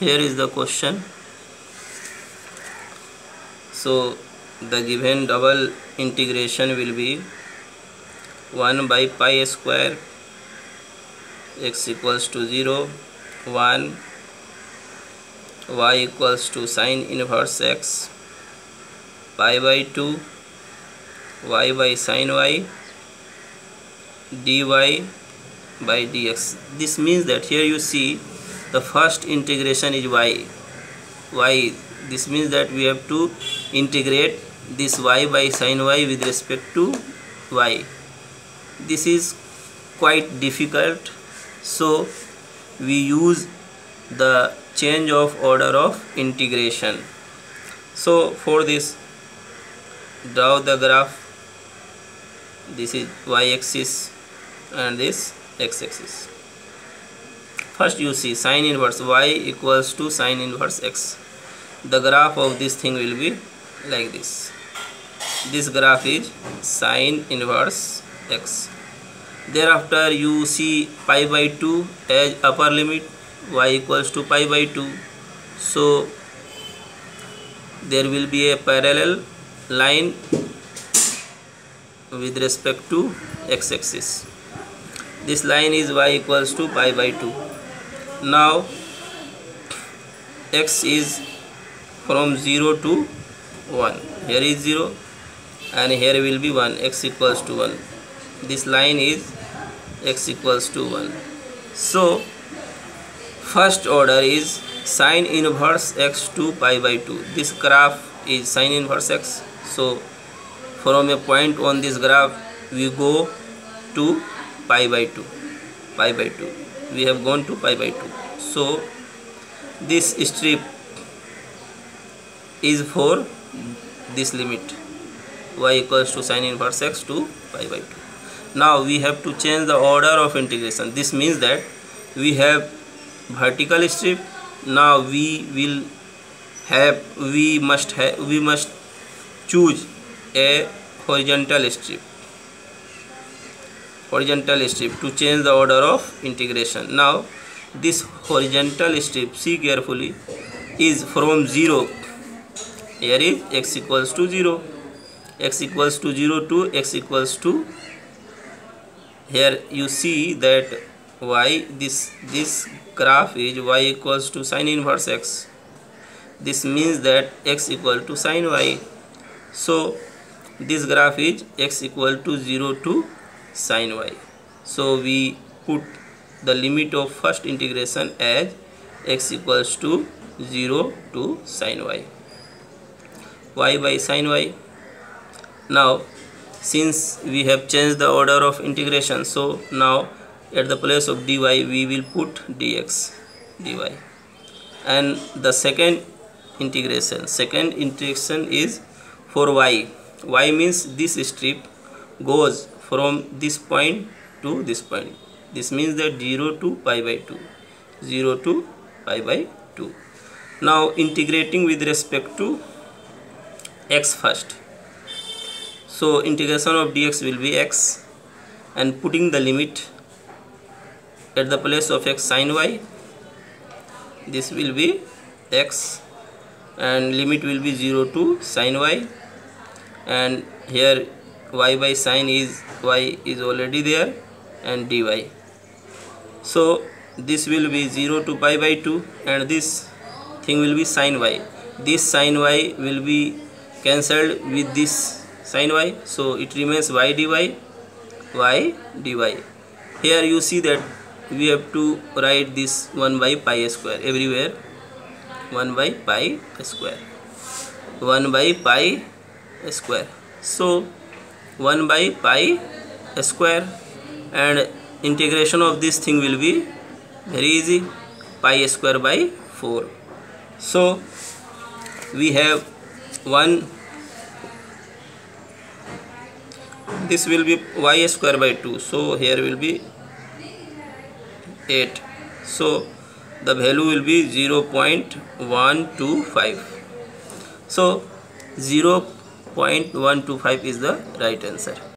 Here is the question. So the given double integration will be 1 by pi square x equals to 0, 1 y equals to sine inverse x, pi by 2 y by sine y, dy by dx. This means that here you see the first integration is y. This means that we have to integrate this y by sine y with respect to y. This is quite difficult, so we use the change of order of integration. So for this, draw the graph. This is y-axis and this x-axis. First you see sine inverse y equals to sine inverse x. The graph of this thing will be like this. This graph is sine inverse x. Thereafter you see pi by 2 as upper limit, y equals to pi by 2. So there will be a parallel line with respect to x-axis. This line is y equals to pi by 2. Now x is from 0 to 1. Here is 0 and here will be 1, x equals to 1. This line is x equals to 1. So first order is sine inverse x to pi by 2. This graph is sine inverse x. So from a point on this graph we go to pi by 2. We have gone to pi by 2. So this strip is for this limit, y equals to sine inverse x to pi by 2. Now we have to change the order of integration. This means that we have vertical strip. Now we must choose a horizontal strip to change the order of integration. Now this horizontal strip, see carefully, is from 0. Here is x equals to 0, x equals to 0 to x equals to, here you see that y, this graph is y equals to sine inverse x. This means that x equal to sine y. So this graph is x equal to 0 to sine y. So we put the limit of first integration as x equals to 0 to sine y, y by sine y. Now since we have changed the order of integration, so now at the place of dy we will put dx, dy. And the second integration is for y. Y means this strip goes from this point to this point. This means that 0 to pi by 2, 0 to pi by 2. Now integrating with respect to x first. So integration of dx will be x, and putting the limit at the place of x sine y, this will be x, and limit will be 0 to sine y, and here y by sine is, y is already there, and dy. So this will be 0 to pi by 2, and this thing will be sine y. This sine y will be cancelled with this sine y, so it remains y dy. Here you see that we have to write this 1 by pi square everywhere, 1 by pi square, 1 by pi square. So 1 by pi square, and integration of this thing will be very easy, pi square by 4. So we have 1, this will be y square by 2, so here will be 8. So the value will be 0.125. So 0.125 is the right answer.